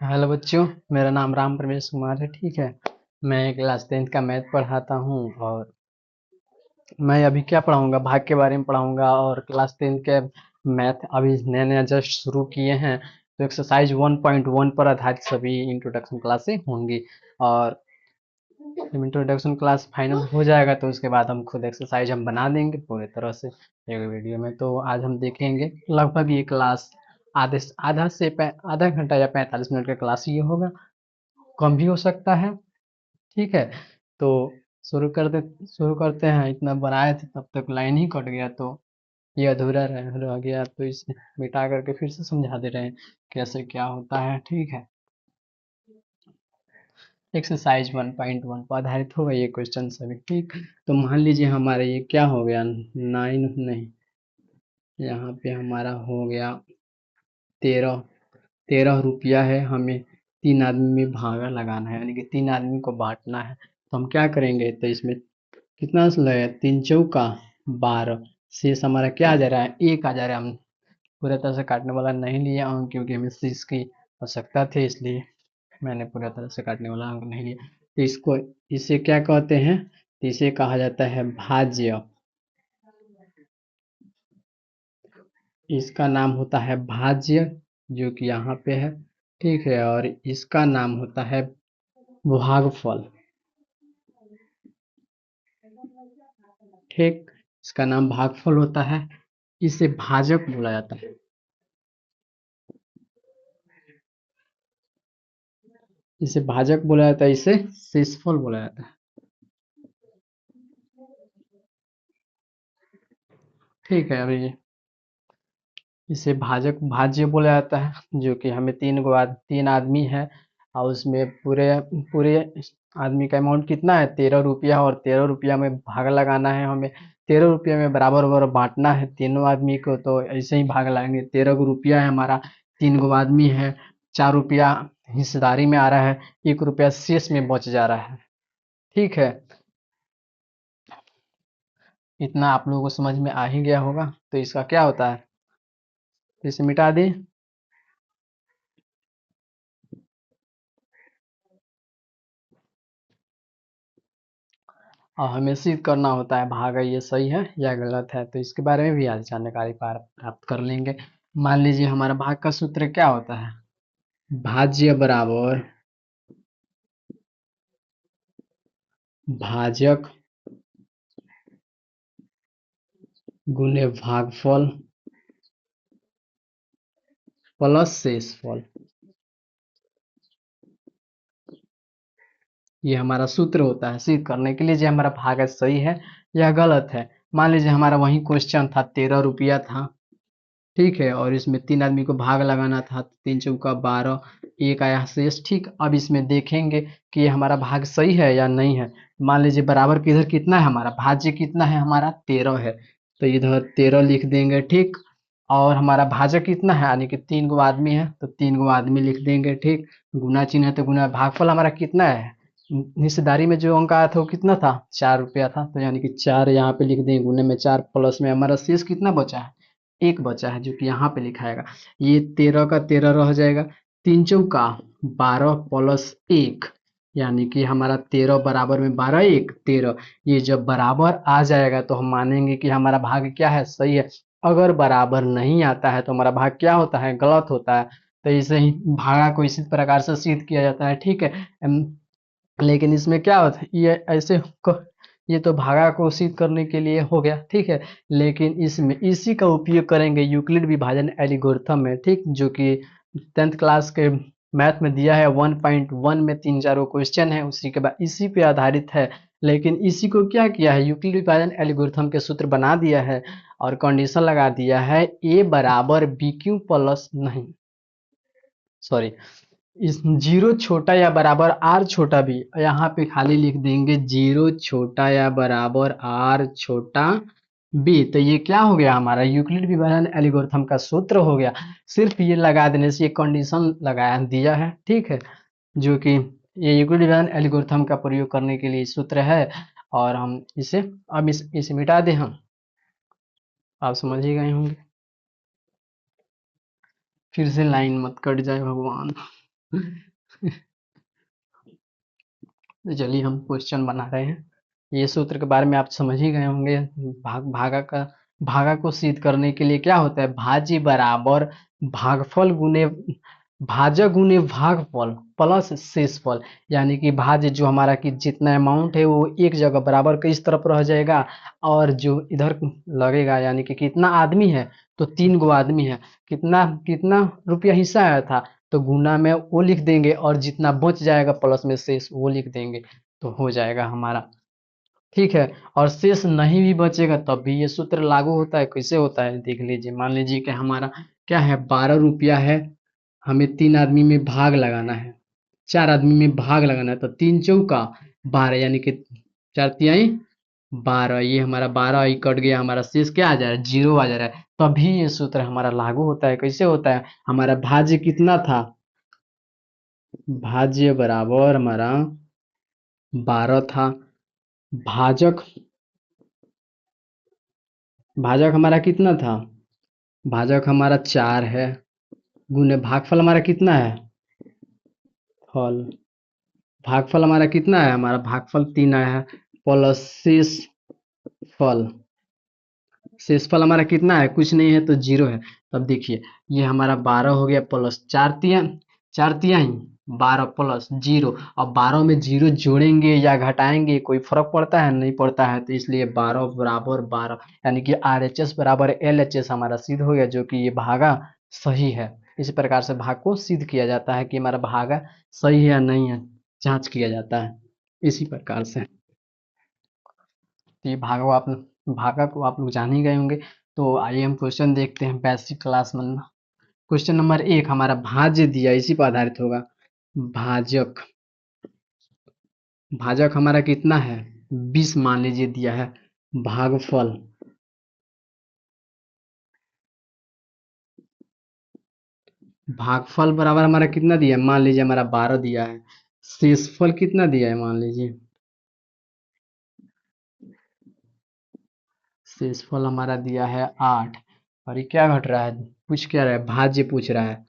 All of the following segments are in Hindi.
हेलो बच्चों। मेरा नाम राम प्रवेश कुमार है। ठीक है। मैं क्लास 10th का मैथ पढ़ाता हूँ और मैं अभी क्या पढ़ाऊँगा, भाग के बारे में पढ़ाऊँगा। और क्लास 10th के मैथ अभी नया नया जस्ट शुरू किए हैं, तो एक्सरसाइज 1.1 पर आधारित सभी इंट्रोडक्शन क्लासें होंगी। और जब इंट्रोडक्शन क्लास फाइनल हो जाएगा तो उसके बाद हम खुद एक्सरसाइज हम बना देंगे पूरे तरह से एक वीडियो में। तो आज हम देखेंगे लगभग ये क्लास आधा घंटा या 45 मिनट का क्लास ये होगा, कम भी हो सकता है। ठीक है। तो शुरू करते हैं। इतना बनाए थे तब तक लाइन ही कट गया, तो ये अधूरा रह गया, तो इसे मिटा करके फिर से समझा दे रहे हैं कैसे क्या होता है। ठीक है। एक्सरसाइज 1.1 पर आधारित होगा ये क्वेश्चन सभी। ठीक। तो मान लीजिए हमारा ये क्या हो गया, 9 नहीं, यहाँ पे हमारा हो गया 13। 13 रुपया है, हमें 3 आदमी में भागा लगाना है, यानी कि 3 आदमी को बांटना है। तो हम क्या करेंगे, तो इसमें कितना लगेगा, 3 चौका 12, शेष हमारा क्या आ जा रहा है, 1 आ जा रहा है। हम पूरा तरह से काटने वाला नहीं लिया हूँ क्योंकि हमें शेष की आवश्यकता थी, इसलिए मैंने पूरा तरह से काटने वाला अंक नहीं लिया। तो इसको इसे क्या कहते हैं, तो इसे कहा जाता है भाज्य। इसका नाम होता है भाज्य, जो कि यहाँ पे है। ठीक है। और इसका नाम होता है भागफल। ठीक। इसका नाम भागफल होता है। इसे भाजक बोला जाता है। इसे भाजक बोला जाता है, इसे शेषफल बोला जाता है। ठीक है। अभी इसे भाजक भाज्य बोला जाता है, जो कि हमें 3 आदमी है और उसमें पूरे पूरे आदमी का अमाउंट कितना है, 13 रुपया। और 13 रुपया में भाग लगाना है हमें। 13 रुपया में बराबर बराबर बांटना है तीनों आदमी को, तो ऐसे ही भाग लगाएंगे। 13 रुपया है हमारा, 3 आदमी है, 4 रुपया हिस्सेदारी में आ रहा है, 1 रुपया शेष में बच जा रहा है। ठीक है। इतना आप लोगों को समझ में आ ही गया होगा। तो इसका क्या होता है, तो इसे मिटा दें। और हमें सिद्ध करना होता है भागा ये सही है या गलत है, तो इसके बारे में भी आज जानकारी प्राप्त कर लेंगे। मान लीजिए हमारा भाग का सूत्र क्या होता है, भाज्य बराबर भाजक गुने भागफल प्लस शेषफल। ये हमारा सूत्र होता है सिद्ध करने के लिए जो हमारा भाग सही है या गलत है। मान लीजिए हमारा वही क्वेश्चन था, 13 रुपया था। ठीक है। और इसमें 3 आदमी को भाग लगाना था, 3 चौका 12, 1 आया शेष। ठीक। अब इसमें देखेंगे कि ये हमारा भाग सही है या नहीं है। मान लीजिए बराबर के इधर कितना है, हमारा भाज्य कितना है, हमारा 13 है, तो इधर 13 लिख देंगे। ठीक। और हमारा भाजक कितना है, यानी कि 3 आदमी है, तो 3 आदमी लिख देंगे। ठीक। गुना चिन्ह है तो गुना, भागफल हमारा कितना है, हिस्सेदारी में जो अंक आया था वो कितना था, 4 रुपया था, तो यानी कि 4 यहाँ पे लिख देंगे। गुने में 4, प्लस में हमारा शेष कितना बचा है, 1 बचा है, जो कि यहाँ पे लिखा है। ये 13 का 13 रह जाएगा, 3 चौका 12 प्लस 1, यानी कि हमारा 13 बराबर में 12, 1 13। ये जब बराबर आ जाएगा तो हम मानेंगे कि हमारा भाग क्या है, सही है। अगर बराबर नहीं आता है तो हमारा भाग क्या होता है, गलत होता है। तो इसे ही भागा को इसी प्रकार से सिद्ध किया जाता है। ठीक है। लेकिन इसमें क्या होता है, ये ये तो भागा को सिद्ध करने के लिए हो गया। ठीक है। लेकिन इसमें इसी का उपयोग करेंगे यूक्लिड विभाजन एल्गोरिथम में। ठीक। जो कि 10th क्लास के मैथ में दिया है, 1.1 में 3 4 क्वेश्चन है, उसी के बाद इसी पे आधारित है। लेकिन इसी को क्या किया है, यूक्लिड विभाजन एल्गोरिथम के सूत्र बना दिया है और कंडीशन लगा दिया है, ए बराबर बी क्यू प्लस नहीं, सॉरी, इस जीरो छोटा या बराबर आर छोटा भी, यहाँ पे खाली लिख देंगे जीरो छोटा या बराबर आर छोटा बी। तो ये क्या हो गया, हमारा यूक्लिड विभाजन एल्गोरिथम का सूत्र हो गया। सिर्फ ये लगा देने से, ये कंडीशन लगाया दिया है। ठीक है। जो कि ये यूक्लिड विभाजन एल्गोरिथम का प्रयोग करने के लिए सूत्र है। और हम इसे अब इसे मिटा दें हम, आप समझ ही गए होंगे। फिर से लाइन मत कट जाए भगवान। तो चलिए हम क्वेश्चन बना रहे हैं। ये सूत्र के बारे में आप समझ ही गए होंगे। भागा को सिद्ध करने के लिए क्या होता है, भाज्य बराबर भागफल गुने भाजक गुने भागफल प्लस शेषफल। यानी कि भाज्य जो हमारा कि जितना अमाउंट है वो एक जगह बराबर के इस तरफ रह जाएगा, और जो इधर लगेगा यानी कि कितना आदमी है, तो 3 गो आदमी है, कितना कितना रुपया हिस्सा आया था, तो गुना में वो लिख देंगे, और जितना बच जाएगा प्लस में शेष वो लिख देंगे, तो हो जाएगा हमारा। ठीक है। और शेष नहीं भी बचेगा तब भी ये सूत्र लागू होता है। कैसे होता है देख लीजिए। मान लीजिए कि हमारा क्या है, 12 रुपया है, हमें 3 आदमी में भाग लगाना है, 4 आदमी में भाग लगाना है, तो 3 चौका 12, यानी कि 4 तिहाई 12, ये हमारा 12 ही कट गया, हमारा शेष क्या आ जा रहा है, 0 आ जा रहा है। तभी ये सूत्र हमारा लागू होता है। कैसे होता है, हमारा भाज्य कितना था, भाज्य बराबर हमारा 12 था, भाजक भाजक हमारा कितना था, भाजक हमारा 4 है, गुने भागफल हमारा कितना है, फल भागफल हमारा कितना है, हमारा भागफल 3 आया है, प्लस शेष फल, शेषफल हमारा कितना है, कुछ नहीं है तो 0 है। तब देखिए ये हमारा 12 हो गया, प्लस 4 तिहाई 12 प्लस 0। अब 12 में 0 जोड़ेंगे या घटाएंगे कोई फर्क पड़ता है, नहीं पड़ता है, तो इसलिए 12 बराबर 12, यानी कि RHS बराबर LHS हमारा सिद्ध हो गया, जो कि ये भागा सही है। इसी प्रकार से भाग को सिद्ध किया जाता है कि हमारा भागा सही है या नहीं है, जांच किया जाता है इसी प्रकार से। तो ये भागा को आप लोग जान ही गए होंगे। तो आइए हम क्वेश्चन देखते हैं बेसिक क्लास में। क्वेश्चन नंबर 1 हमारा भाज्य दिया, इसी पर आधारित होगा। भाजक भाजक हमारा कितना है, 20 मान लीजिए दिया है। भागफल भागफल बराबर हमारा कितना दिया है, मान लीजिए हमारा 12 दिया है। शेषफल कितना दिया है, मान लीजिए शेषफल हमारा दिया है 8। और ये क्या घट रहा है, पूछ क्या रहा है, भाज्य पूछ रहा है।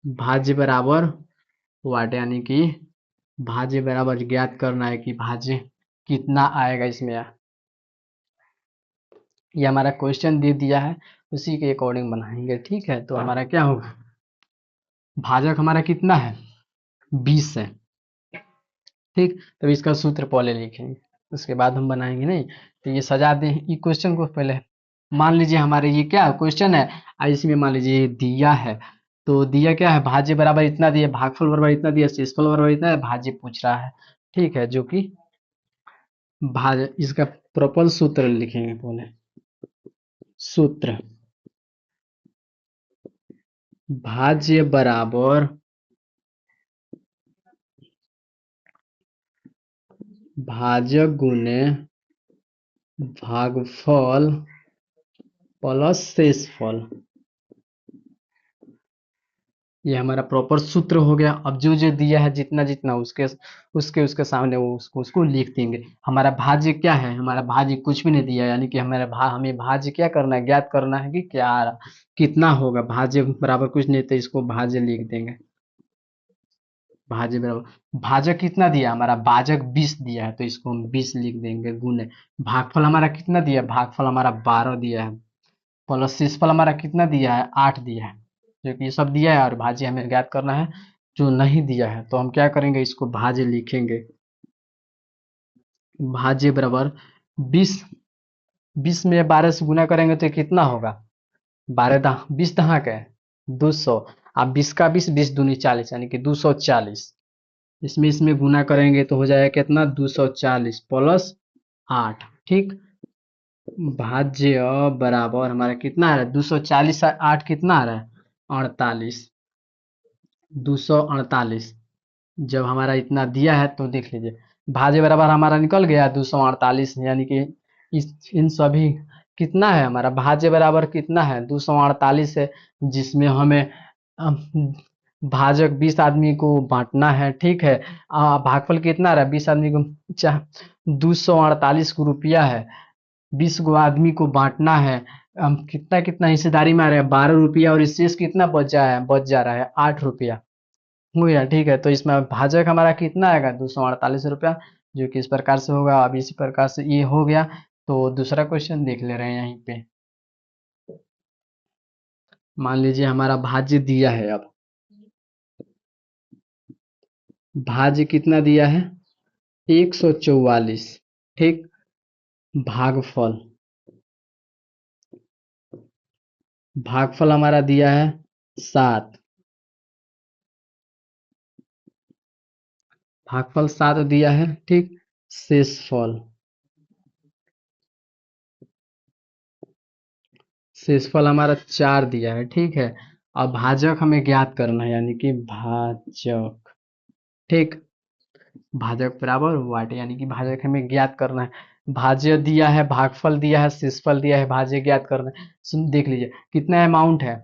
भाज्य बराबर वाट, यानी कि भाज्य बराबर ज्ञात करना है कि भाज्य कितना आएगा इसमें। ये हमारा क्वेश्चन दे दिया है, उसी के अकॉर्डिंग बनाएंगे। ठीक है। तो हमारा क्या होगा, भाजक हमारा कितना है, 20 है। ठीक। तो इसका सूत्र पहले लिखेंगे, उसके बाद हम बनाएंगे। नहीं तो ये सजा दें ये क्वेश्चन को पहले। मान लीजिए हमारे ये क्या क्वेश्चन है, इसमें मान लीजिए ये दिया है, तो दिया क्या है, भाज्य बराबर इतना दिया, भागफल बराबर इतना दिया, शेषफल बराबर इतना है, भाज्य पूछ रहा है। ठीक है। जो कि भाज्य, इसका प्रॉपर सूत्र लिखेंगे पहले। सूत्र भाज्य बराबर भाजक गुने भागफल प्लस शेषफल। ये हमारा प्रॉपर सूत्र हो गया। अब जो जो दिया है जितना जितना उसके उसके उसके सामने वो उसको उसको लिख देंगे। हमारा भाज्य क्या है, हमारा भाज्य कुछ भी नहीं दिया, यानी कि हमें भाज्य क्या करना है, ज्ञात करना है कि क्या आ रहा, कितना होगा। भाज्य बराबर कुछ नहीं, तो इसको भाज्य लिख देंगे। भाज्य बराबर भाजक कितना दिया, हमारा भाजक 20 दिया है, तो इसको हम 20 लिख देंगे, गुने भागफल हमारा कितना दिया, भागफल हमारा 12 दिया है, प्लस शेषफल हमारा कितना दिया है, 8 दिया है। जो कि ये सब दिया है, और भाज्य हमें ज्ञात करना है। जो नहीं दिया है तो हम क्या करेंगे, इसको भाज्य लिखेंगे। भाज्य बराबर 20, 20 में 12 से गुना करेंगे तो कितना होगा, 20 दहाँ का 200। अब 20 का 20, 20 दूनी 40, यानी कि 240। इसमें इसमें गुना करेंगे तो हो जाएगा कितना, 240 प्लस 8। ठीक। भाज्य बराबर हमारा कितना आ रहा है, 240 8 कितना आ रहा है, 48, 248। जब हमारा इतना दिया है तो देख लीजिए, भाज्य बराबर हमारा निकल गया 248, यानी कि इन सभी कितना है, हमारा भाज्य बराबर कितना है, 248 है, जिसमें हमें भाजक 20 आदमी को बांटना है। ठीक है। भागफल कितना रहा, 20 आदमी को 248 को रुपया है, 20 गो आदमी को बांटना है। कितना कितना हिस्सेदारी में आ रहा है, 12 रुपया, और शेष कितना बच जा रहा है, 8 रुपया। हो गया, ठीक है। तो इसमें भाजक हमारा कितना आएगा, 248 रुपया, जो कि इस प्रकार से होगा। अब इसी प्रकार से ये हो गया। तो दूसरा क्वेश्चन देख ले रहे हैं यहीं पे। मान लीजिए हमारा भाज्य दिया है। अब भाज्य कितना दिया है, 144। ठीक। भागफल, भागफल हमारा दिया है 7। भागफल 7 दिया है, ठीक। शेषफल, शेषफल हमारा 4 दिया है, ठीक है। अब भाजक हमें ज्ञात करना है, यानी कि भाजक, ठीक। भाजक बराबर वाट, यानी कि भाजक हमें ज्ञात करना है। भाज्य दिया है, भागफल दिया है, शेषफल दिया है, भाज्य ज्ञात करना है। सुन देख लीजिए कितना अमाउंट है।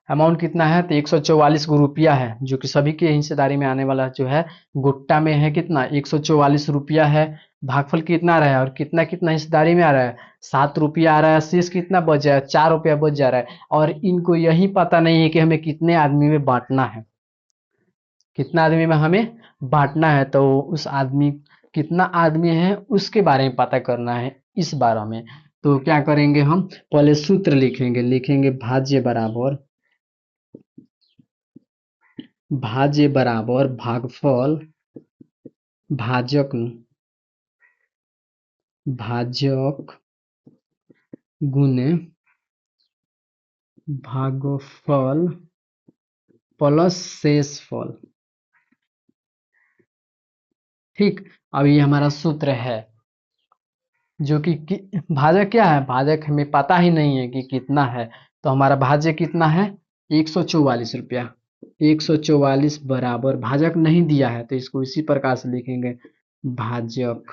अमाउंट कितना है, तो 144 रुपया है, जो कि सभी के हिस्सेदारी में आने वाला जो है। गुट्टा में है कितना, 144 रुपया है। भागफल कितना आ रहा है और कितना कितना हिस्सेदारी में आ रहा है, 7 रुपया आ रहा है। शेष कितना बच जाए, 4 रुपया बच जा रहा है। और इनको यही पता नहीं है कि हमें कितने आदमी में बांटना है, कितना आदमी में हमें बांटना है। तो उस आदमी, कितना आदमी है उसके बारे में पता करना है इस बारे में। तो क्या करेंगे हम, पहले सूत्र लिखेंगे। लिखेंगे भाज्य बराबर, भाज्य बराबर भागफल भाजक, भाजक गुने भागफल प्लस शेषफल। ठीक। अब ये हमारा सूत्र है, जो कि भाजक क्या है, भाजक हमें पता ही नहीं है कि कितना है। तो हमारा भाज्य कितना है, 144 रुपया। 144 बराबर, भाजक नहीं दिया है तो इसको इसी प्रकार से लिखेंगे, भाजक,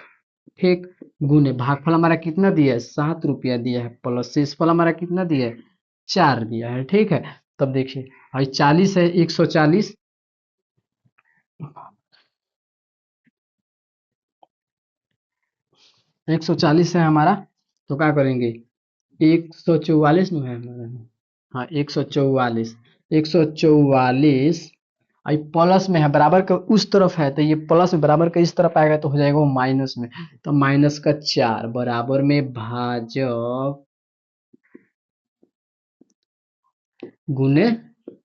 ठीक। गुने भागफल हमारा कितना दिया है, 7 रुपया दिया है, प्लस शेषफल हमारा कितना दिया है, 4 दिया है, ठीक है। तब देखिए भाई 40 है, 140, 140 है हमारा। तो क्या करेंगे, 144 में है हमारा। हाँ, 144, 144। आई प्लस में है, बराबर का उस तरफ है, तो ये प्लस में बराबर का इस तरफ आएगा तो हो जाएगा वो माइनस में। तो माइनस का 4 बराबर में भाजक गुने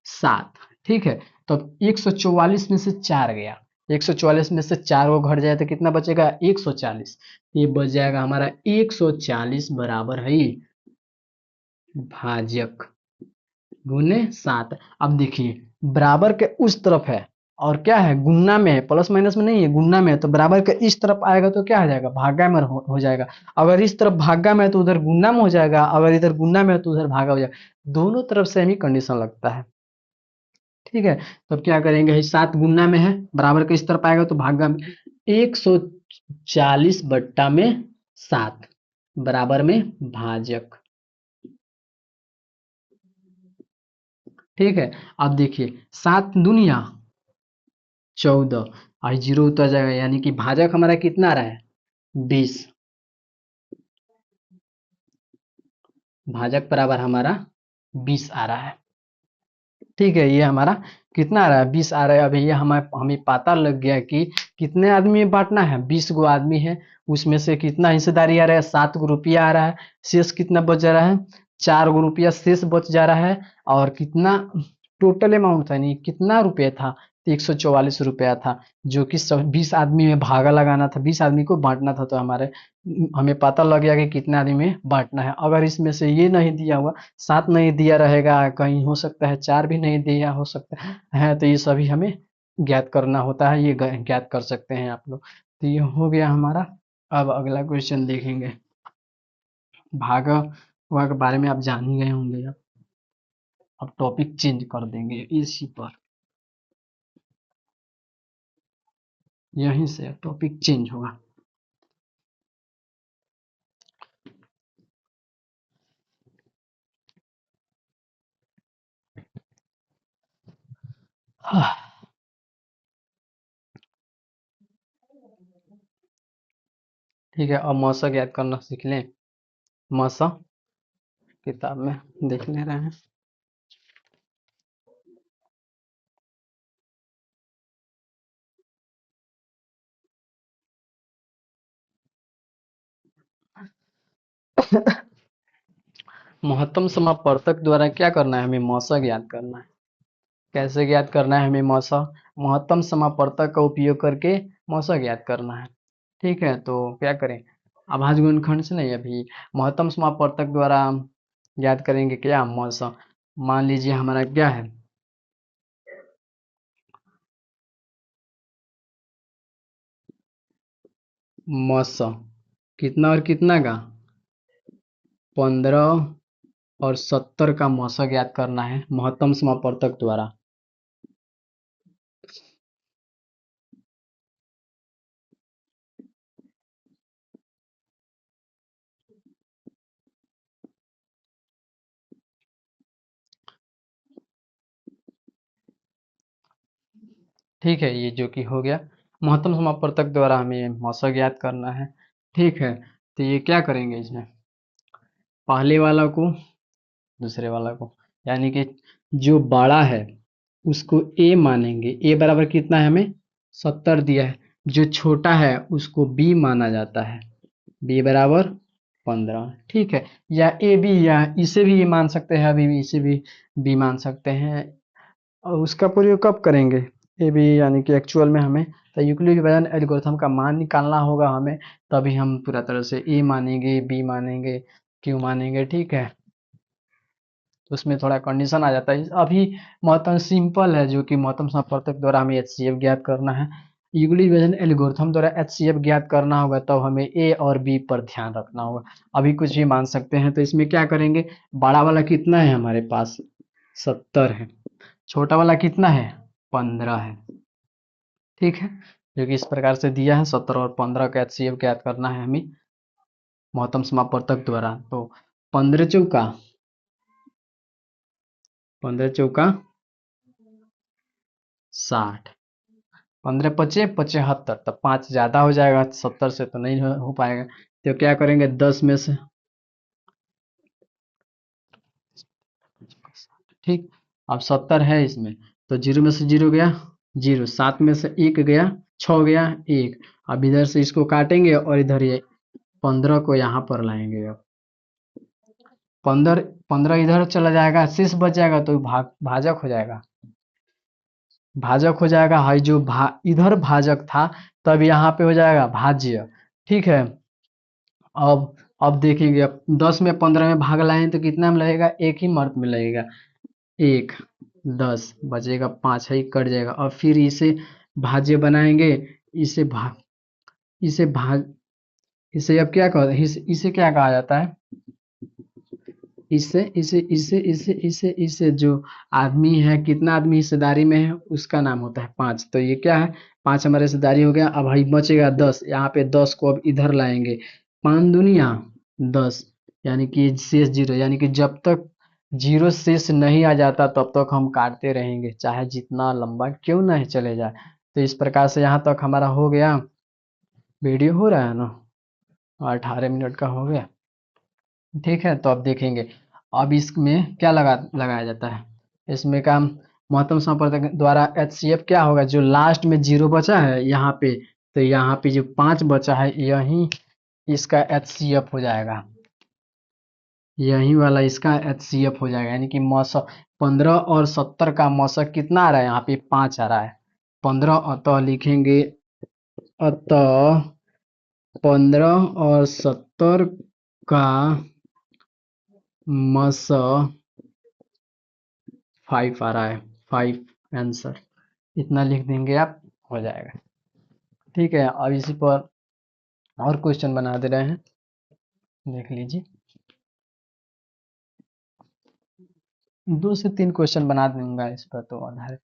7, ठीक है। तो 144 में से 4 गया, 144 में से 4 वो घट जाए तो कितना बचेगा, 140। ये बच जाएगा हमारा 140 बराबर है भाजक गुने 7। अब देखिए बराबर के उस तरफ है और क्या है, गुन्ना में है, प्लस माइनस में नहीं है, गुन्ना में है। तो बराबर के इस तरफ आएगा तो क्या हो जाएगा, भागा में हो जाएगा। अगर इस तरफ भागा में है तो उधर गुन्ना में हो जाएगा, अगर इधर गुन्ना में है तो उधर भागा हो जाएगा। दोनों तरफ से ही कंडीशन लगता है, ठीक है। तो अब क्या करेंगे, 7 गुन्ना में है, बराबर के इस तरफ आएगा तो भागा में, 140 बट्टा में 7 बराबर में भाजक, ठीक है। अब देखिए 7 दुनिया 14, और जीरो उतर जाएगा, यानी कि भाजक हमारा कितना आ रहा है, 20। भाजक बराबर हमारा 20 आ रहा है, ठीक है। ये हमारा कितना आ रहा है, 20 आ रहा है। अभी ये हमें हमें पता लग गया कि कितने आदमी में बांटना है, 20 गो आदमी है। उसमें से कितना हिस्सेदारी आ रहा है, 7 गो रुपया आ रहा है। शेष कितना बच जा रहा है, 4 गो रुपया शेष बच जा रहा है। और कितना टोटल अमाउंट था, नहीं कितना रुपया था, 144 रुपया था, जो कि 20 आदमी में भागा लगाना था, 20 आदमी को बांटना था। तो हमारे हमें पता लग गया कि कितने आदमी में बांटना है। अगर इसमें से ये नहीं दिया हुआ, 7 नहीं दिया रहेगा, कहीं हो सकता है 4 भी नहीं दिया हो सकता है, तो ये सभी हमें ज्ञात करना होता है। ये ज्ञात कर सकते हैं आप लोग। तो ये हो गया हमारा। अब अगला क्वेश्चन देखेंगे। भागा हुआ के बारे में आप जान ही गए होंगे। अब टॉपिक चेंज कर देंगे इसी पर, यहीं से टॉपिक चेंज होगा। हाँ, ठीक है। अब मौसा याद करना सीख लें। मौसा किताब में देख ले रहे हैं। महत्तम समापवर्तक द्वारा क्या करना है, हमें मौसा ज्ञात करना है। कैसे ज्ञात करना है हमें मौसा? महत्तम समापवर्तक का उपयोग करके मौसा ज्ञात करना है। ठीक है, तो क्या करें, अभाज्य गुणनखंड से नहीं, अभी महत्तम समापवर्तक द्वारा हम ज्ञात करेंगे क्या, मौसा। मान लीजिए हमारा क्या है, मौसा कितना और कितना का, 15 और 70 का मौसा ज्ञात करना है महत्तम समापवर्तक द्वारा। ठीक है, ये जो कि हो गया, महत्तम समापवर्तक द्वारा हमें मौसा ज्ञात करना है। ठीक है, तो ये क्या करेंगे इसमें, पहले वाला को दूसरे वाला को, यानी कि जो बड़ा है उसको ए मानेंगे, ए बराबर कितना है, हमें 70 दिया है। जो छोटा है उसको बी माना जाता है, बी बराबर 15। ठीक है, या ए बी, या इसे भी मान सकते हैं, अभी इसे भी बी मान सकते हैं। और उसका प्रयोग कब करेंगे, ये भी यानी कि एक्चुअल में हमें तो यूक्लिड डिवीजन एल्गोरिथम का मान निकालना होगा हमें, तभी हम पूरा तरह से ए मानेंगे, बी मानेंगे, क्यू मानेंगे। ठीक है, तो उसमें थोड़ा कंडीशन आ जाता है। अभी महत्तम सिंपल है, जो कि महत्तम संपर्तक द्वारा हमें एचसीएफ ज्ञात करना है। यूक्लिड डिवीजन एल्गोरिथम द्वारा एचसीएफ ज्ञात करना होगा, तब हमें ए और बी पर ध्यान रखना होगा। अभी कुछ भी मान सकते हैं, तो इसमें क्या करेंगे, बड़ा वाला कितना है हमारे पास, 70 है। छोटा वाला कितना है, 15 है। ठीक है, जो कि इस प्रकार से दिया है, 70 और 15 का एचसीएफ ज्ञात करना है हमें महत्तम समापवर्तक द्वारा। तो 15 चौका 60, 15 पचे 75, तब 5 ज्यादा हो जाएगा, 70 से तो नहीं हो पाएगा। तो क्या करेंगे, 10 में से, ठीक, अब 70 है इसमें, तो जीरो में से जीरो गया, जीरो, 7 में से एक गया, 6 गया, एक। अब इधर से इसको काटेंगे और इधर ये 15 को यहाँ पर लाएंगे। अब 15 15 इधर चला जाएगा, शेष बच जाएगा, तो भाजक हो जाएगा, भाजक हो जाएगा। हाई जो इधर भाजक था, तब यहाँ पे हो जाएगा भाज्य। ठीक है, अब देखेंगे, अब 10 में 15 में भाग लाए तो कितना में लगेगा, एक ही मर्त में लगेगा, एक, 10 बचेगा, 5 ही कट जाएगा। और फिर इसे भाज्य बनाएंगे, इसे भाग, इसे भाग, इसे अब क्या कहते हैं, इसे क्या कहा जाता है, इससे इसे इसे इसे इसे इसे जो आदमी है, कितना आदमी हिस्सेदारी में है, उसका नाम होता है 5। तो ये क्या है, 5 हमारे हिस्सेदारी हो गया। अब भाई बचेगा 10, यहाँ पे 10 को अब इधर लाएंगे, 5 दुनिया 10, यानी कि शेष जीरो, यानी कि जब तक जीरो शेष नहीं आ जाता तब तक हम काटते रहेंगे, चाहे जितना लंबा क्यों नहीं चले जाए। तो इस प्रकार से यहाँ तक हमारा हो गया। वीडियो हो रहा है ना, 18 मिनट का हो गया। ठीक है, तो अब देखेंगे, अब इसमें क्या लगाया जाता है, इसमें का महत्तम संपर्क द्वारा एचसीएफ क्या होगा, जो लास्ट में जीरो बचा है यहाँ पे, तो यहाँ पे जो 5 बचा है, यही इसका एचसीएफ हो जाएगा, यही वाला इसका एचसीएफ हो जाएगा। यानी कि मौसक 15 और 70 का मौसक कितना आ रहा है, यहाँ पे 5 आ रहा है। 15, अतः लिखेंगे, अतः 15 और 70 का मस 5 आ रहा है, 5 आंसर, इतना लिख देंगे आप, हो जाएगा। ठीक है, अब इसी पर और क्वेश्चन बना दे रहे हैं, देख लीजिए, 2 से 3 क्वेश्चन बना दूंगा इस पर, तो आधार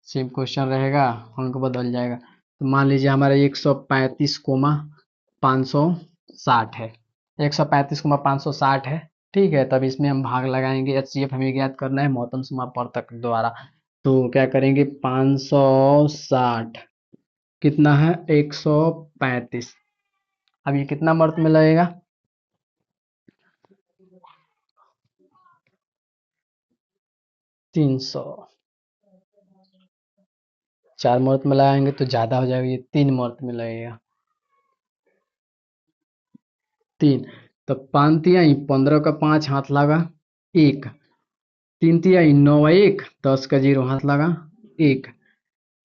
सेम क्वेश्चन रहेगा, अंक बदल जाएगा। तो मान लीजिए हमारा 135,560 है, 135,560 है। ठीक है, तब इसमें हम भाग लगाएंगे, एचसीएफ हमें ज्ञात करना है महत्तम समापवर्तक द्वारा। तो क्या करेंगे, 560 कितना है, 135। अब ये कितना मर्त में लगेगा, 300, 4 मुहूर्त में लगाएंगे तो ज्यादा हो जाएगा, ये 3 मुहूर्त में लगेगा, 3। तो 5 तिहाई 15 का 5 हाथ लगा 1, 3 तिहाई 9 1, 10 का 0 हाथ लगा 1,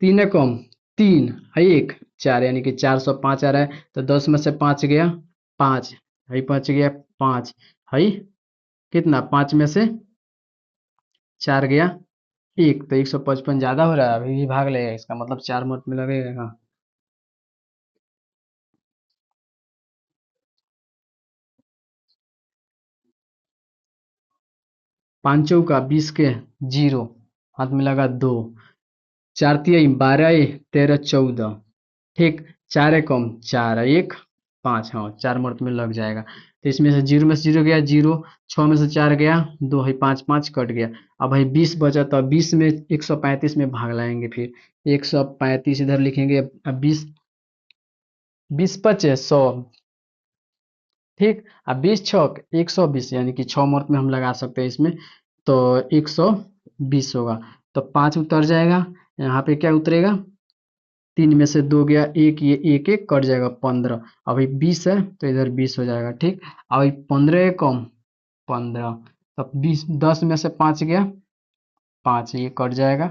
3 एकम 3 है 1 4, यानी कि 405 आ रहा है। तो 10 में से 5 गया 5 है, 5 गया 5 है, कितना 5 में से 4 गया 1, तो 155 ज्यादा हो रहा है, अभी भी भाग लेगा, इसका मतलब 4 मिनट में लगेगा। 5 चौका 20 के 0 हाथ में लगा 2, 4 तिहाई 12 13 14, ठीक, 4 एकम 4 1 5, हाँ 4 मिनट में लग जाएगा। तो इसमें से 0 में से 0 गया 0, 6 में से 4 गया 2 है, 5 5 कट गया। अब भाई 20 बचा, तो 20 में 135 में भाग लाएंगे, फिर 135 इधर लिखेंगे। अब 20 20 पचे 100, ठीक। अब 20 छक 120, यानी कि 6 मिनट में हम लगा सकते हैं इसमें, तो 120 होगा। तो 5 उतर जाएगा, यहाँ पे क्या उतरेगा, 3 में से 2 गया 1, ये 1 1 कट जाएगा 15, अभी 20 है तो इधर 20 हो जाएगा, ठीक। अभी 15 एकम 15, तब 20 10 में से 5 गया 5, ये कट जाएगा,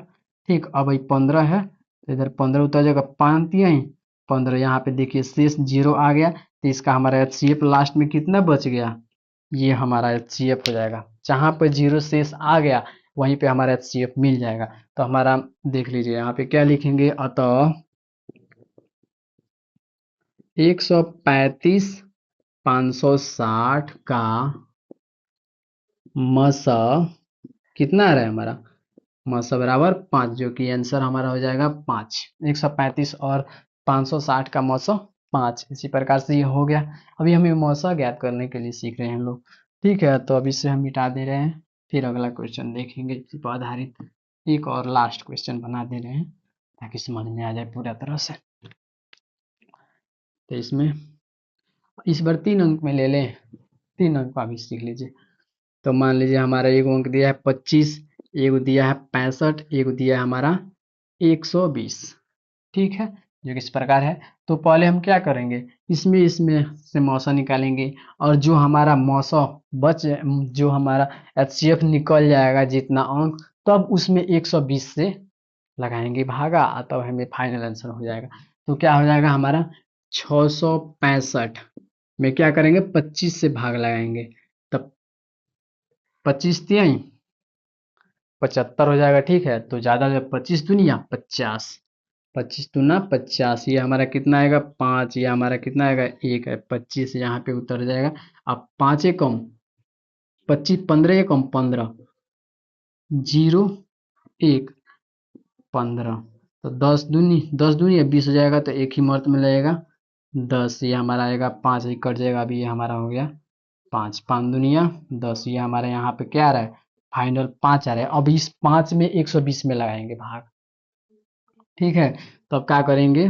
ठीक। अब भाई 15 है तो इधर 15 उतर जाएगा, 5 तिहाई 15, यहाँ पे देखिए शेष 0 आ गया, तो इसका हमारा एचसीएफ लास्ट में कितना बच गया, ये हमारा एचसीएफ हो जाएगा। जहां पे 0 शेष आ गया वहीं पे हमारा एचसीएफ मिल जाएगा। तो हमारा देख लीजिए यहाँ पे क्या लिखेंगे, अतः 135 560 का मस कितना आ रहा है हमारा, मस बराबर 5, जो कि आंसर हमारा हो जाएगा 5। 135 और 560 का मौसा 5, इसी प्रकार से ये हो गया। अभी हमें मौसा ज्ञात करने के लिए सीख रहे हैं हम लोग, ठीक है। तो अभी से हम मिटा दे रहे हैं, फिर अगला क्वेश्चन देखेंगे इसी पर आधारित एक और लास्ट क्वेश्चन बना दे रहे हैं, ताकि समझ में आ जाए पूरा तरह से। तो इसमें इस बार 3 अंक में ले लें, 3 अंक का भी सीख लीजिए। तो मान लीजिए हमारा एक अंक दिया है 25, एक दिया है 65, एक दिया है हमारा 120, ठीक है, जो कि इस प्रकार है। तो पहले हम क्या करेंगे, इसमें इसमें से मौसा निकालेंगे, और जो हमारा मौसा बच, जो हमारा एचसीएफ निकल जाएगा जितना अंक, तब उसमें 120 से लगाएंगे भागा, तब हमें फाइनल आंसर हो जाएगा। तो क्या हो जाएगा हमारा 665 में क्या करेंगे 25 से भाग लगाएंगे, तब 25 तिहाई 75 हो जाएगा, ठीक है। तो ज्यादा जब 25 दुनिया 50, 25 दूना 50, ये हमारा कितना आएगा 5, ये हमारा कितना आएगा 1 है, 25 यहाँ पे उतर जाएगा। अब 5 एकम 25, 15 एकम 15, 0 1 15, तो 10 दूनी 20 हो जाएगा, तो एक ही मर्त में लगेगा 10, ये हमारा आएगा 5, ही कट जाएगा, अभी ये हमारा हो गया 5, 5 दुनिया 10, ये हमारे यहाँ पे क्या आ रहा है, फाइनल 5 आ रहा है। अब इस 5 में 120 में लगाएंगे भाग, ठीक है। तो अब क्या करेंगे,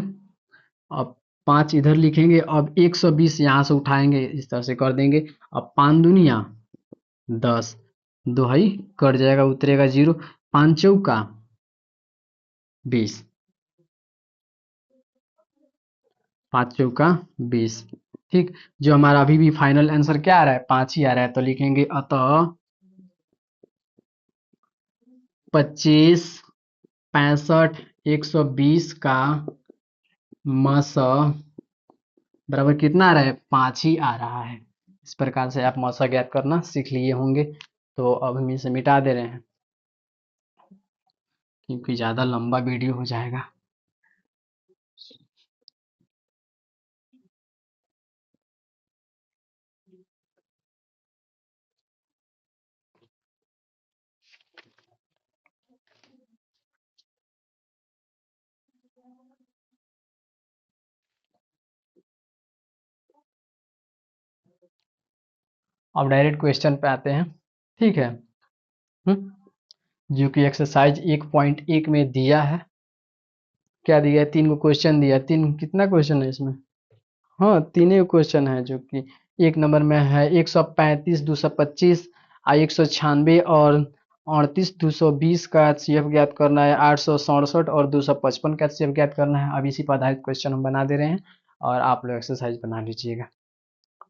अब 5 इधर लिखेंगे, अब 120 यहाँ से उठाएंगे, इस तरह से कर देंगे। अब 5 दुनिया 10, दोहाई कट जाएगा, उतरेगा 0, 5 चौका 20, 5 चौका 20, ठीक। जो हमारा अभी भी फाइनल आंसर क्या आ रहा है 5 ही आ रहा है, तो लिखेंगे अतः 25 65 120 का मस बराबर कितना आ रहा है 5 ही आ रहा है। इस प्रकार से आप मौसा ज्ञात करना सीख लिए होंगे। तो अब हम इसे मिटा दे रहे हैं, क्योंकि ज़्यादा लंबा वीडियो हो जाएगा। अब डायरेक्ट क्वेश्चन पे आते हैं, ठीक है। जो कि एक्सरसाइज 1.1 में दिया है, क्या दिया है, 3 को क्वेश्चन दिया है। तीन कितना क्वेश्चन है इसमें, हाँ 3 क्वेश्चन है, जो कि एक नंबर में है 135 225 196 और 38 220 का एचसीएफ ज्ञात करना है, 867 और 255 का एचसीएफ ज्ञात करना है। अब इसी पर आधारित क्वेश्चन हम बना दे रहे हैं, और आप लोग एक्सरसाइज बना लीजिएगा।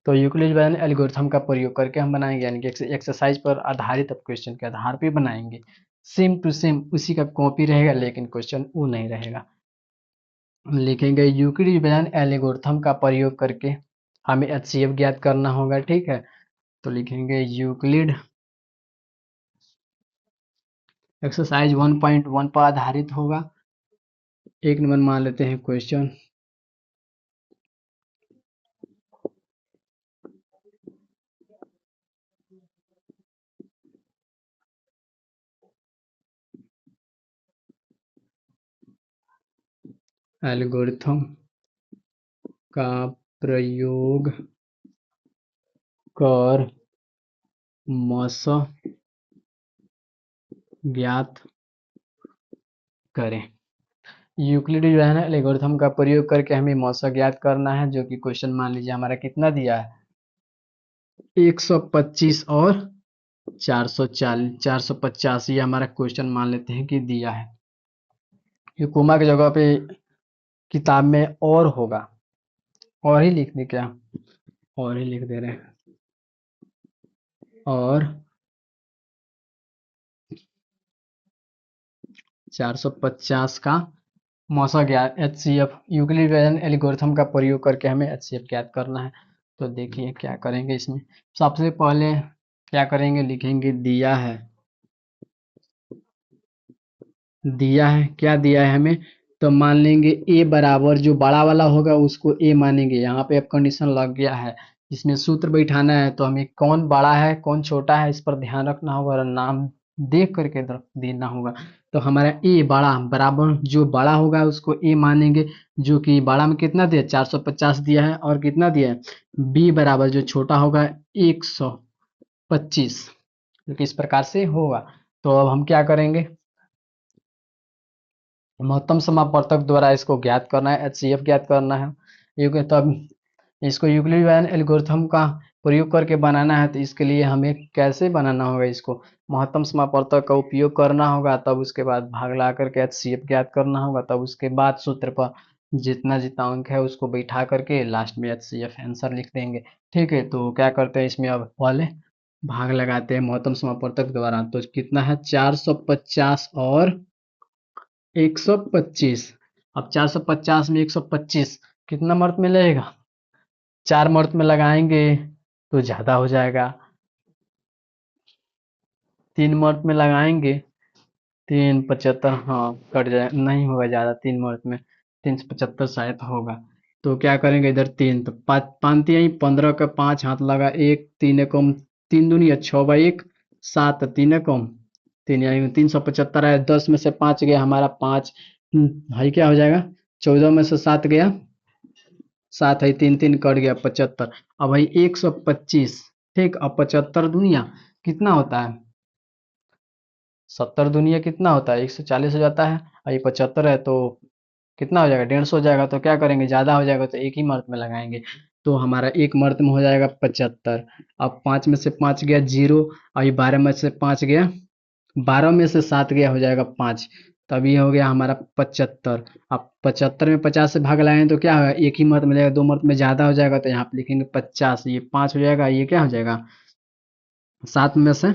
तो यूक्लिड वैन एल्गोरिथम का प्रयोग करके हम बनाएंगे, यानी कि एक्सरसाइज पर आधारित अब क्वेश्चन के आधार पे बनाएंगे। सेम टू सेम उसी का कॉपी रहेगा, लेकिन क्वेश्चन वो नहीं रहेगा। लिखेंगे यूक्लिड वैन एल्गोरिथम का प्रयोग करके हमें एचसीएफ ज्ञात करना होगा। ठीक है, तो लिखेंगे यूक्लिड एक्सरसाइज 1.1 पर आधारित होगा। एक नंबर मान लेते हैं क्वेश्चन। एल्गोरिथम का प्रयोग कर मौसा ज्ञात करें। यूक्लिड जो है ना एल्गोरिथम का प्रयोग करके हमें मौसा ज्ञात करना है, जो कि क्वेश्चन मान लीजिए हमारा कितना दिया है, 125 और 440 450, ये हमारा क्वेश्चन मान लेते हैं कि दिया है। ये कोमा की जगह पे किताब में और होगा, और ही लिख दे क्या, और ही लिख दे रहे हैं, और 450 का मौसा ज्ञात एचसीएफ यूक्लिड एल्गोरिथम का प्रयोग करके हमें एचसीएफ ज्ञात करना है। तो देखिए क्या करेंगे इसमें। सबसे पहले क्या करेंगे, लिखेंगे दिया है। दिया है, क्या दिया है हमें, तो मान लेंगे ए बराबर जो बड़ा वाला होगा उसको ए मानेंगे। यहाँ पे अब कंडीशन लग गया है, इसमें सूत्र बैठाना है, तो हमें कौन बड़ा है कौन छोटा है इस पर ध्यान रखना होगा और नाम देख करके देना होगा। तो हमारा ए बड़ा बराबर जो बड़ा होगा उसको ए मानेंगे, जो कि बड़ा में कितना दिया 450 दिया है, और कितना दिया है बी बराबर जो छोटा होगा 125, जो कि इस प्रकार से होगा। तो अब हम क्या करेंगे, महत्तम समापवर्तक द्वारा इसको ज्ञात करना है, एचसीएफ ज्ञात करना है। तब इसको यूक्लिड एल्गोरिथम का प्रयोग करके बनाना है, तो इसके लिए हमें कैसे बनाना होगा, इसको महत्तम समापवर्तक का उपयोग करना होगा, तब उसके बाद भाग ला करके एचसीएफ ज्ञात करना होगा, तब उसके बाद सूत्र पर जितना जितना अंक है उसको बैठा करके लास्ट में एचसीएफ आंसर लिख देंगे। ठीक है, तो क्या करते हैं इसमें, अब पहले भाग लगाते हैं महत्तम समापवर्तक द्वारा। तो कितना है 450 और 125। अब 450 में 125 कितना मर्त में लगेगा, 4 मर्त में लगाएंगे तो ज्यादा हो जाएगा, 3 मर्त में लगाएंगे 375, हाँ कट जाए, नहीं होगा ज्यादा 3 मर्त में, 375 शायद होगा। तो क्या करेंगे इधर 3, तो 5 यही 15 का 5 हाथ लगा, 1 3 एकम 3 दूनी 6 बाई 1 7 3 एकम 3, यानी 375 है। 10 में से 5 गया हमारा 5 भाई क्या हो जाएगा, 14 में से 7 गया 7 है, 3 3 कट गया 75। अब भाई 125, ठीक, अब 75 दुनिया कितना होता है, 70 दुनिया कितना होता है 140 हो जाता है, और ये 75 है तो कितना हो जाएगा 150 हो जाएगा। तो क्या करेंगे, ज्यादा हो जाएगा तो एक ही मर्त में लगाएंगे, तो हमारा एक मर्त में हो जाएगा 75। अब 5 में से 5 गया 0, और ये 12 में से 5 गया, 12 में से 7 गया हो जाएगा 5, तब ये हो गया हमारा 75। अब 75 में 50 से भाग लाएंगे तो क्या होगा, एक ही मर्त मिलेगा, दो मर्त में ज्यादा हो जाएगा, तो यहाँ पे लिखेंगे 50, ये 5 हो जाएगा, ये क्या हो जाएगा 7 में से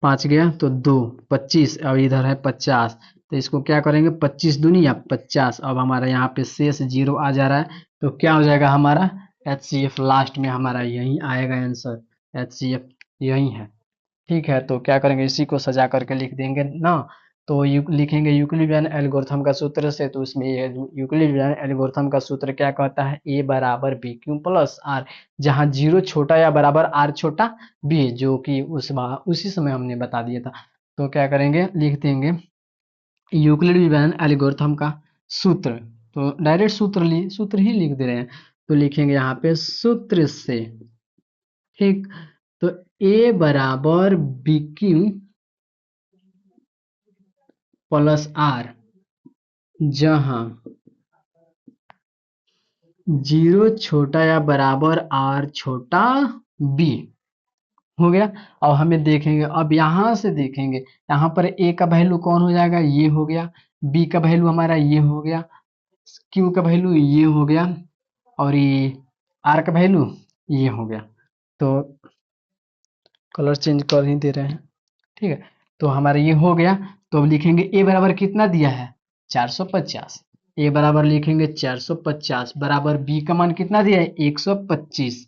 5 गया तो 2 25, और इधर है 50, तो इसको क्या करेंगे 25 दुनिया 50। अब हमारा यहाँ पे शेष 0 आ जा रहा है, तो क्या हो जाएगा हमारा एचसीएफ लास्ट में हमारा यही आएगा आंसर, एचसीएफ यही है। ठीक है, तो क्या करेंगे इसी को सजा करके लिख देंगे ना। तो लिखेंगे यूक्लिडियन एल्गोरिथम का सूत्र से, तो उसमें ये यूक्लिडियन एल्गोरिथम का सूत्र क्या कहता है, ए बराबर बी क्यू प्लस आर, जहाँ जीरो छोटा या बराबर आर छोटा बी, जो कि उसी समय हमने बता दिया था। तो क्या करेंगे, लिख देंगे यूक्लिडियन एल्गोरिथम का सूत्र, तो डायरेक्ट सूत्र ही लिख दे रहे हैं। तो लिखेंगे यहाँ पे सूत्र से, ठीक, तो ए बराबर बी क्यू प्लस आर, जहां जीरो छोटा या बराबर आर छोटा बी, हो गया। अब हमें देखेंगे, अब यहां से देखेंगे, यहाँ पर ए का वैल्यू कौन हो जाएगा, ये हो गया, बी का वैल्यू हमारा ये हो गया, क्यू का वैल्यू ये हो गया, और ये आर का वैल्यू ये हो गया। तो कलर चेंज कर ही दे रहे हैं, ठीक है। तो हमारा ये हो गया। तो अब लिखेंगे ए बराबर कितना दिया है, 450। ए बराबर लिखेंगे 450 बराबर बी का मान कितना दिया है, 125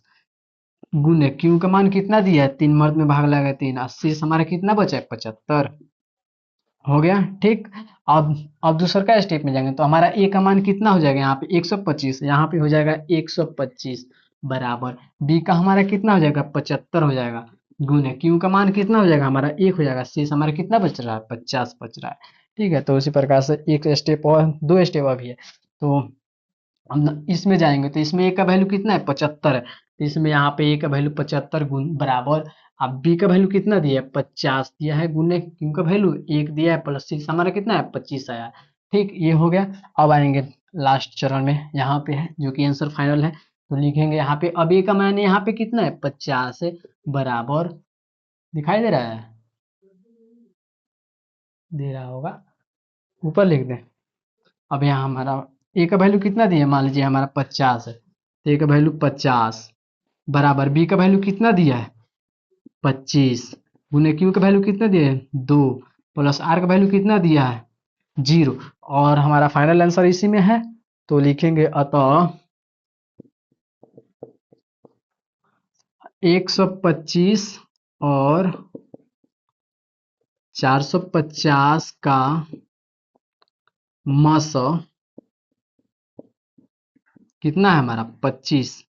गुने क्यू का मान कितना दिया है, 3 मर्द में भाग लगा 3, 80 से हमारा कितना बचा है, 75। हो गया, ठीक। अब दूसरा का स्टेप में जाएंगे तो हमारा ए का मान कितना हो जाएगा, यहाँ पे 125, यहाँ पे हो जाएगा 125 बराबर बी का हमारा कितना हो जाएगा, 75 हो जाएगा गुने क्यू का मान कितना हो जाएगा, हमारा 1 हो जाएगा, शेष हमारा कितना बच रहा है, 50 बच रहा है। ठीक है, तो उसी प्रकार से एक स्टेप और दो स्टेप अभी है। तो हम इसमें जाएंगे तो इसमें ए का वैल्यू कितना है, 75 है। तो इसमें यहाँ पे ए का वैल्यू 75 गुण बराबर, अब बी का वैल्यू कितना दिया है, 50 दिया है गुने क्यू का वैल्यू 1 दिया है प्लस 6 हमारा कितना है, 25 आया। ठीक, ये हो गया। अब आएंगे लास्ट चरण में, यहाँ पे है जो कि आंसर फाइनल है। तो लिखेंगे यहाँ पे, अब ए का मान यहाँ पे कितना है, 50 बराबर, दिखाई दे रहा है, दे रहा होगा, ऊपर लिख दें। अब यहाँ हमारा ए का वैल्यू कितना दिया है, मान लीजिए हमारा 50 है, तो ए का वैल्यू 50 बराबर बी का वैल्यू कितना दिया है, 25 गुने क्यू का वैल्यू कितना दिया है, 2 प्लस आर का वैल्यू कितना दिया है, 0। और हमारा फाइनल आंसर इसी में है। तो लिखेंगे अतः 125 और 450 का मस कितना है हमारा, 25,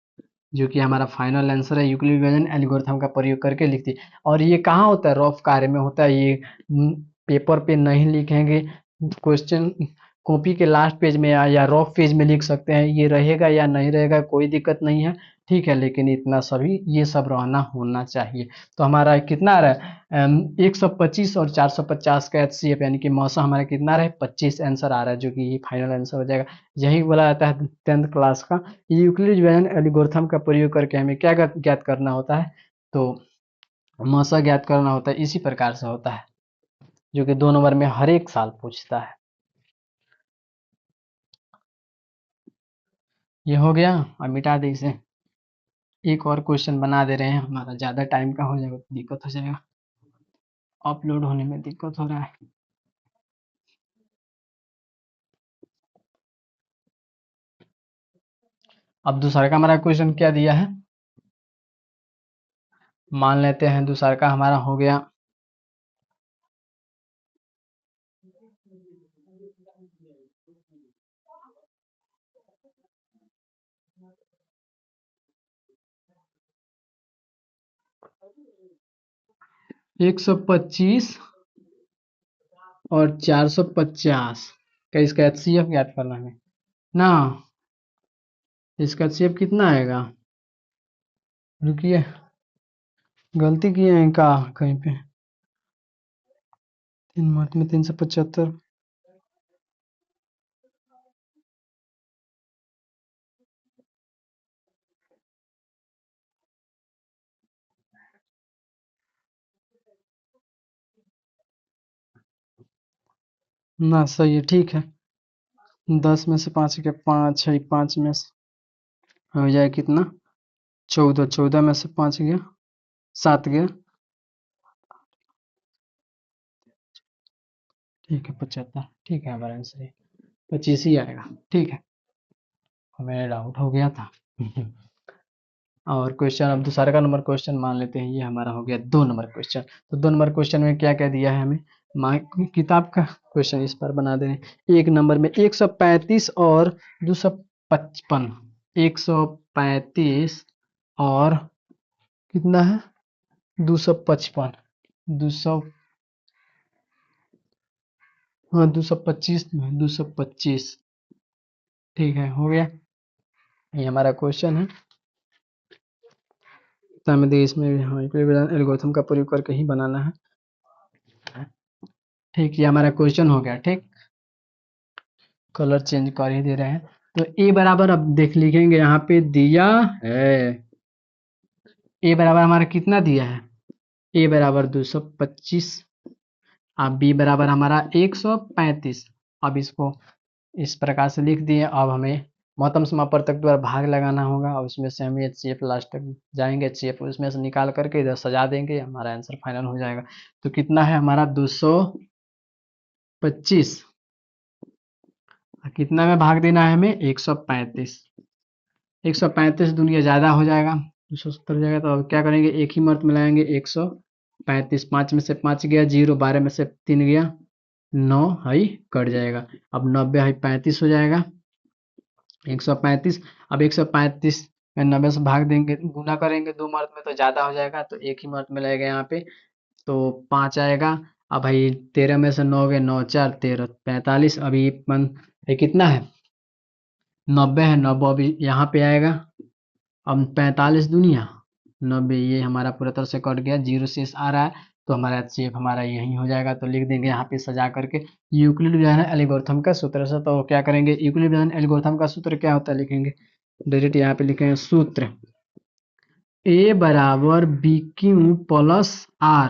जो कि हमारा फाइनल आंसर है। यूक्लिड डिवीजन एल्गोरिथम का प्रयोग करके लिखती है। और ये कहाँ होता है, रफ कार्य में होता है ये, पेपर पे नहीं लिखेंगे, क्वेश्चन कॉपी के लास्ट पेज में या रफ पेज में लिख सकते हैं, ये रहेगा या नहीं रहेगा कोई दिक्कत नहीं है, ठीक है। लेकिन इतना सभी ये सब रहना होना चाहिए। तो हमारा कितना आ रहा है, 125 और 450 का एचसीएफ यानी कि मौसा हमारा कितना आ रहा है, 25 आंसर आ रहा है, जो कि ये फाइनल आंसर हो जाएगा। यही बोला जाता है 10th क्लास का यूक्लिड डिवीजन एल्गोरिथम का प्रयोग करके हमें क्या ज्ञात करना होता है, तो मौसा ज्ञात करना होता है। इसी प्रकार से होता है, जो कि 2 नंबर में हर एक साल पूछता है। ये हो गया, अब मिटा दे इसे। एक और क्वेश्चन बना दे रहे हैं, हमारा ज्यादा टाइम का हो जाएगा, दिक्कत हो जाएगा, अपलोड होने में दिक्कत हो रहा है। अब दूसरा का हमारा क्वेश्चन क्या दिया है, मान लेते हैं दूसरा का हमारा हो गया 125 और 450 का इसका एचसीएफ ज्ञात करना है ना। इसका एचसीएफ कितना आएगा, रुकिए, गलती किए हैं का कहीं पे, 3 में 375, ना सही है, ठीक है। 10 में से 5 के 5 है, 5 में से हो जाए कितना, 14, 14 में से 5 गया, 7 गया, ठीक है 75, ठीक है हमारा आंसर है 25 ही आएगा, ठीक है। हमें डाउट हो गया था। और क्वेश्चन अब दूसरा का नंबर क्वेश्चन मान लेते हैं, ये हमारा हो गया 2 नंबर क्वेश्चन। तो 2 नंबर क्वेश्चन में क्या क्या दिया है हमें, किताब का क्वेश्चन इस पर बना दे रहे हैं। 1 नंबर में 135 और 255, 135 और कितना है, 255, 200, हाँ 225, 225, ठीक है हो गया। ये हमारा क्वेश्चन है, सामने इसमें भी हाँ एल्गोरिथम का प्रयोग करके ही बनाना है, ठीक। ये हमारा क्वेश्चन हो गया, ठीक। कलर चेंज कर ही दे रहे हैं। तो ए बराबर अब देख लिखेंगे, यहाँ पे दिया है, ए बराबर हमारा कितना दिया है, ए बराबर 225, अब बी बराबर हमारा 135। अब इसको इस प्रकार से लिख दिए। अब हमें महत्तम समापवर्तक द्वारा भाग लगाना होगा और उसमें से हम HCF लास्ट तक जाएंगे, HCF उसमें से निकाल करके इधर सजा देंगे, हमारा आंसर फाइनल हो जाएगा। तो कितना है हमारा 225, कितना में भाग देना है हमें 135, 135 दुनिया ज़्यादा हो जाएगा, 270 हो जाएगा। तो अब क्या करेंगे, एक ही मर्त मिलाएंगे, 135, 5 में से 5 गया 0, 12 में से 3 गया 9, हाई कट जाएगा। अब 90 हाई 35 हो जाएगा, 135। अब 135 में 90 से भाग देंगे, गुना करेंगे दो मर्द में तो ज़्यादा हो जाएगा, तो एक ही मर्द में लगेगा यहाँ पे, तो 5 आएगा। अब भाई 13 में से 9 गए, 9 4 13 45, अभी ये कितना है 90 है, 90 अभी यहाँ पे आएगा। अब 45 दुनिया 90, ये हमारा पूरा तरह से कट गया, जीरो शेष आ रहा है, तो हमारा HCF हमारा यही हो जाएगा। तो लिख देंगे यहाँ पे सजा करके यूक्लिड विभाजन एल्गोरिथम का सूत्र से। तो क्या करेंगे, यूक्लिड विभाजन एल्गोरिथम का सूत्र क्या होता है, लिखेंगे डायरेक्ट यहाँ पे लिखेंगे सूत्र A बराबर BQ प्लस R,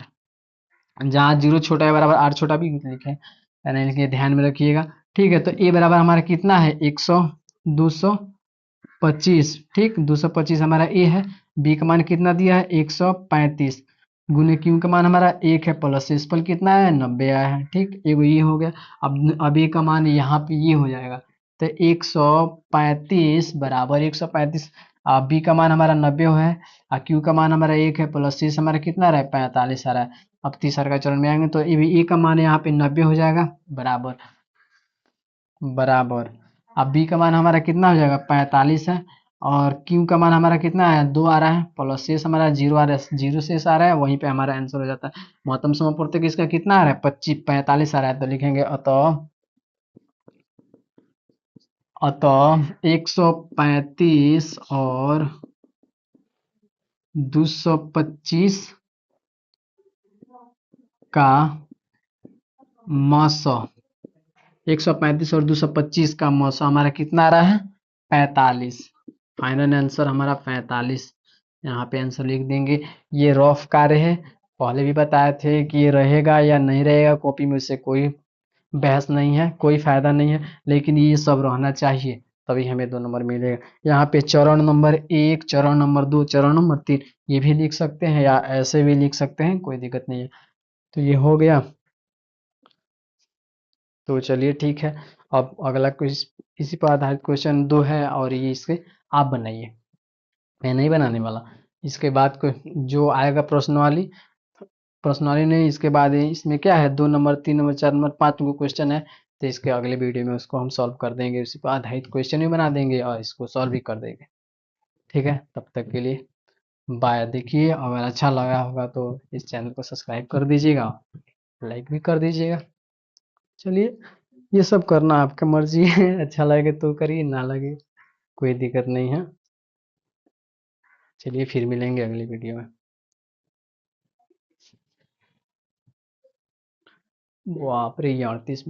जहाँ जीरो छोटा है बराबर आर छोटा भी लिखे, यानी लिखिए, ध्यान में रखिएगा। ठीक है, तो ए बराबर हमारा कितना है 100, 225, ठीक 225 हमारा ए है। बी का मान कितना दिया है 135, गुने क्यू का मान हमारा 1 है, प्लस इस पर कितना है 90 आया है, ठीक एगो ये हो गया। अब ए का मान यहाँ पे ये हो जाएगा, तो 135 बराबर 135, बी का मान हमारा 90 है, क्यू का मान हमारा 1 है, प्लस सी हमारा कितना रहा है 45 आ रहा है। अब तीसरा का चरण में आएंगे तो ये भी ए का मान यहाँ पे 90 हो जाएगा, बराबर बराबर। अब बी का मान हमारा कितना हो जाएगा 45 है, और क्यू का मान हमारा कितना है 2 आ रहा है, प्लस शेष हमारा 0 आ रहा है, 0 शेष आ रहा है, वहीं पे हमारा आंसर हो जाता है। महत्तम समापवर्तक इसका कितना आ रहा है 25 45 आ रहा है, तो लिखेंगे अतः अतः 135 और 225 का मसौ, 135 और 225 का मौसा हमारा कितना आ रहा है 45, फाइनल आंसर हमारा 45, यहाँ पे आंसर लिख देंगे। ये रफ कार्य है, पहले भी बताए थे कि ये रहेगा या नहीं रहेगा कॉपी में, उससे कोई बहस नहीं है, कोई फायदा नहीं है, लेकिन ये सब रहना चाहिए, तभी हमें 2 नंबर मिलेगा। यहाँ पे चरण नंबर 1, चरण नंबर 2, चरण नंबर 3 ये भी लिख सकते हैं या ऐसे भी लिख सकते हैं, कोई दिक्कत नहीं है। तो ये हो गया, तो चलिए ठीक है। अब अगला क्विज इसी पर आधारित क्वेश्चन 2 है, और ये इसके आप बनाइए, मैं नहीं बनाने वाला। इसके बाद को जो आएगा प्रश्नवाली नहीं, इसके बाद इसमें क्या है 2 नंबर 3 नंबर 4 नंबर 5 गो क्वेश्चन है, तो इसके अगले वीडियो में उसको हम सॉल्व कर देंगे, उसी पर आधारित क्वेश्चन भी बना देंगे और इसको सॉल्व भी कर देंगे। ठीक है, तब तक के लिए बाय। देखिए, अगर अच्छा लगा होगा तो इस चैनल को सब्सक्राइब कर दीजिएगा, लाइक भी कर दीजिएगा। चलिए, ये सब करना आपका मर्जी है, अच्छा लगे तो करिए, ना लगे कोई दिक्कत नहीं है। चलिए फिर मिलेंगे अगली वीडियो में। बाप रे, 38